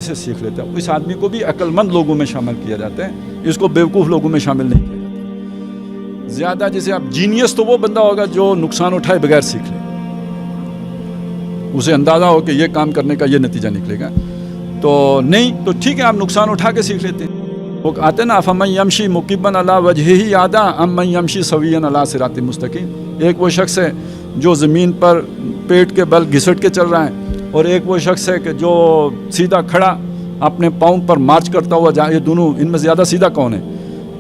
से सीख लेता है। इस आदमी को भी अक्लमंद लोगों में शामिल किया जाता है, इसको बेवकूफ़ लोगों में शामिल नहीं किया जाता। ज़्यादा जैसे आप जीनियस तो वो बंदा होगा जो नुकसान उठाए बगैर सीख ले, उसे अंदाज़ा हो कि ये काम करने का ये नतीजा निकलेगा। तो नहीं तो ठीक है, आप नुकसान उठा के सीख लेते हैं। वो आते ना अफ़मन यमशी मुकिब्बन अला वजहिही आदा अम्मन यमशी सविय्यन अला सिरातिन मुस्तकीम। एक वो शख्स है जो ज़मीन पर पेट के बल घिसट के चल रहा है, और एक वो शख्स है कि जो सीधा खड़ा अपने पाँव पर मार्च करता हुआ जा, ये दोनों इनमें ज़्यादा सीधा कौन है?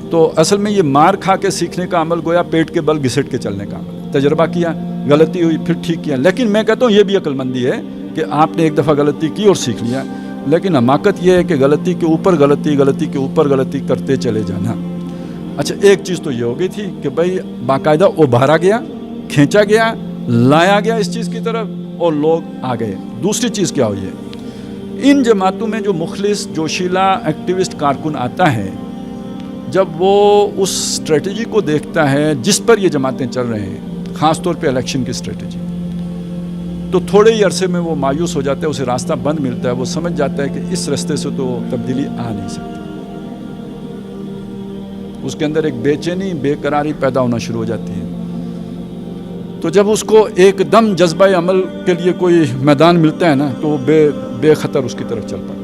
तो असल में ये मार खा के सीखने का अमल गोया पेट के बल घिसट के चलने का अमल। तजर्बा किया, गलती हुई, फिर ठीक किया। लेकिन मैं कहता हूँ ये भी अक्लमंदी है कि आपने एक दफ़ा गलती की और सीख लिया, लेकिन हमाकत ये है कि गलती के ऊपर गलती, गलती के ऊपर गलती करते चले जाना। अच्छा, एक चीज़ तो ये हो गई थी कि भाई बाकायदा उभारा गया, खींचा गया, लाया गया इस चीज़ की तरफ, और लोग आ गए। दूसरी चीज़ क्या हुई है, इन जमातों में जो मुखलिस जोशीला एक्टिविस्ट कारकुन आता है, जब वो उस स्ट्रेटजी को देखता है जिस पर ये जमातें चल रहे हैं, ख़ास तौर पे इलेक्शन की स्ट्रेटजी, तो थोड़े ही अरसे में वो मायूस हो जाता है, उसे रास्ता बंद मिलता है। वो समझ जाता है कि इस रास्ते से तो तब्दीली आ नहीं सकती। उसके अंदर एक बेचैनी, बेकरारी पैदा होना शुरू हो जाती है। तो जब उसको एकदम जज्बा अमल के लिए कोई मैदान मिलता है ना, तो वो बेखतर उसकी तरफ चल पाता है।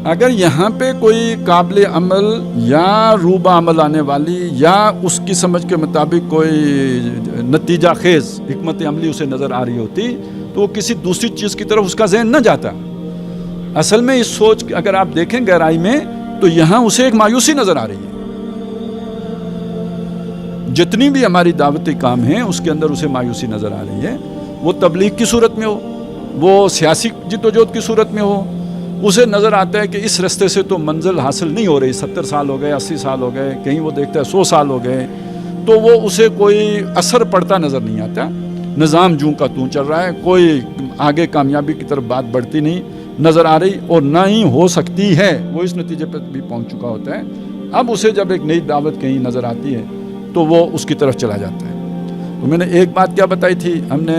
अगर यहाँ पे कोई काबिल अमल या रूबा अमल आने वाली या उसकी समझ के मुताबिक कोई नतीजा खेज हिकमत अमली उसे नज़र आ रही होती, तो वो किसी दूसरी चीज़ की तरफ उसका ज़हन न जाता। असल में इस सोच अगर आप देखें गहराई में, तो यहाँ उसे एक मायूसी नज़र आ रही है। जितनी भी हमारी दावती काम है उसके अंदर उसे मायूसी नज़र आ रही है। वो तबलीग की सूरत में हो, वो सियासी जिद्दोजहद की सूरत में हो, उसे नज़र आता है कि इस रास्ते से तो मंजिल हासिल नहीं हो रही। 70 साल हो गए, 80 साल हो गए, कहीं वो देखता है 100 साल हो गए, तो वो उसे कोई असर पड़ता नज़र नहीं आता। निज़ाम जूं का तूं चल रहा है, कोई आगे कामयाबी की तरफ बात बढ़ती नहीं नज़र आ रही, और ना ही हो सकती है। वो इस नतीजे पर भी पहुँच चुका होता है। अब उसे जब एक नई दावत कहीं नज़र आती है तो वो उसकी तरफ चला जाता है। तो मैंने एक बात क्या बताई थी, हमने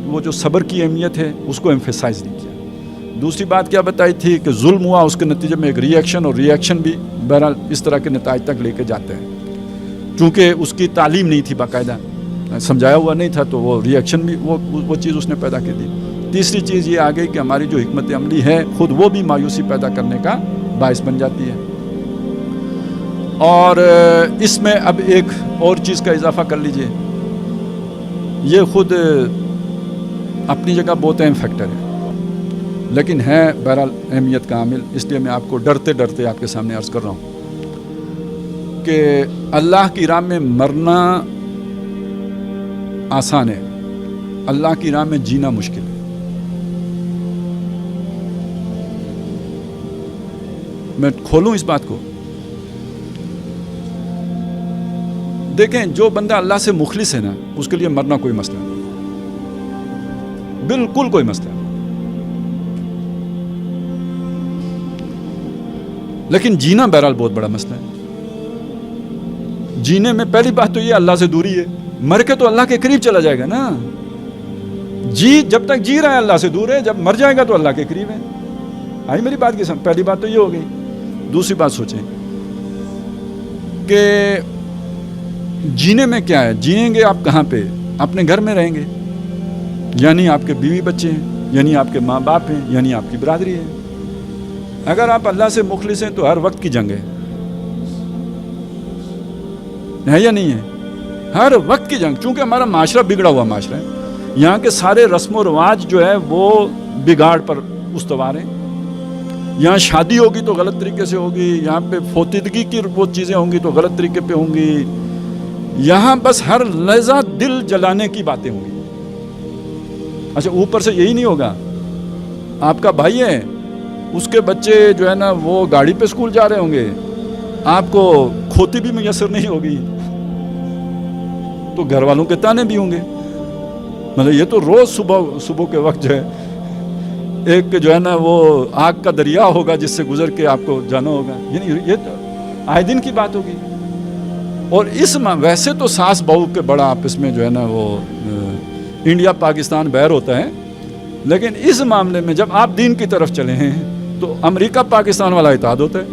वो जो सब्र की अहमियत है उसको एम्फेसाइज नहीं किया। दूसरी बात क्या बताई थी कि जुल्म हुआ, उसके नतीजे में एक रिएक्शन, और रिएक्शन भी बहरहाल इस तरह के नताज तक लेके जाते हैं। चूँकि उसकी तालीम नहीं थी, बाकायदा समझाया हुआ नहीं था, तो वो रिएक्शन भी वो चीज़ उसने पैदा की थी। तीसरी चीज़ ये आ गई कि हमारी जो हिकमत अमली है खुद वो भी मायूसी पैदा करने का बायस बन जाती है। और इसमें अब एक और चीज़ का इजाफा कर लीजिए, ये खुद अपनी जगह बहुत अहम फैक्टर है, लेकिन है बहरहाल अहमियत का आमिल। इसलिए मैं आपको डरते डरते आपके सामने अर्ज़ कर रहा हूँ कि अल्लाह की राह में मरना आसान है, अल्लाह की राह में जीना मुश्किल है। मैं खोलूँ इस बात को, देखें, जो बंदा अल्लाह से मुखलिस है ना, उसके लिए मरना कोई मसला नहीं, बिल्कुल कोई मसला नहीं। लेकिन जीना बहरहाल बहुत बड़ा मसला है। जीने में पहली बात तो ये अल्लाह से दूरी है। मर के तो अल्लाह के करीब चला जाएगा ना। जब तक जी रहा है अल्लाह से दूर है, जब मर जाएगा तो अल्लाह के करीब है। आई मेरी बात की समझ? पहली बात तो ये हो गई। दूसरी बात सोचें कि जीने में क्या है। जिएंगे आप कहाँ पे? अपने घर में रहेंगे, यानी आपके बीवी बच्चे हैं, यानी आपके माँ बाप हैं, यानी आपकी बिरादरी है। अगर आप अल्लाह से मुखलिस हैं तो हर वक्त की जंग है या नहीं है? हर वक्त की जंग। चूँकि हमारा माशरा बिगड़ा हुआ माशरा है, यहाँ के सारे रस्म व रवाज जो है वो बिगाड़ पर उस्तवार हैं। यहाँ शादी होगी तो गलत तरीके से होगी, यहाँ पे फोतीदगी की वो चीज़ें होंगी तो गलत तरीके पे होंगी। यहाँ बस हर लहजा दिल जलाने की बातें होंगी। अच्छा, ऊपर से यही नहीं होगा, आपका भाई है, उसके बच्चे जो है ना वो गाड़ी पे स्कूल जा रहे होंगे, आपको खोती भी मैसर नहीं होगी, तो घर वालों के ताने भी होंगे। मतलब ये तो रोज़ सुबह के वक्त जो है एक जो है ना वो आग का दरिया होगा जिससे गुजर के आपको जाना होगा। ये तो आए दिन की बात होगी। और इस वैसे तो सास बहू के बड़ा आपस में जो है ना वो इंडिया पाकिस्तान बैर होता है, لیکن اس معاملے میں جب آپ دین کی طرف چلے ہیں تو امریکہ پاکستان والا اتحاد ہوتا ہے.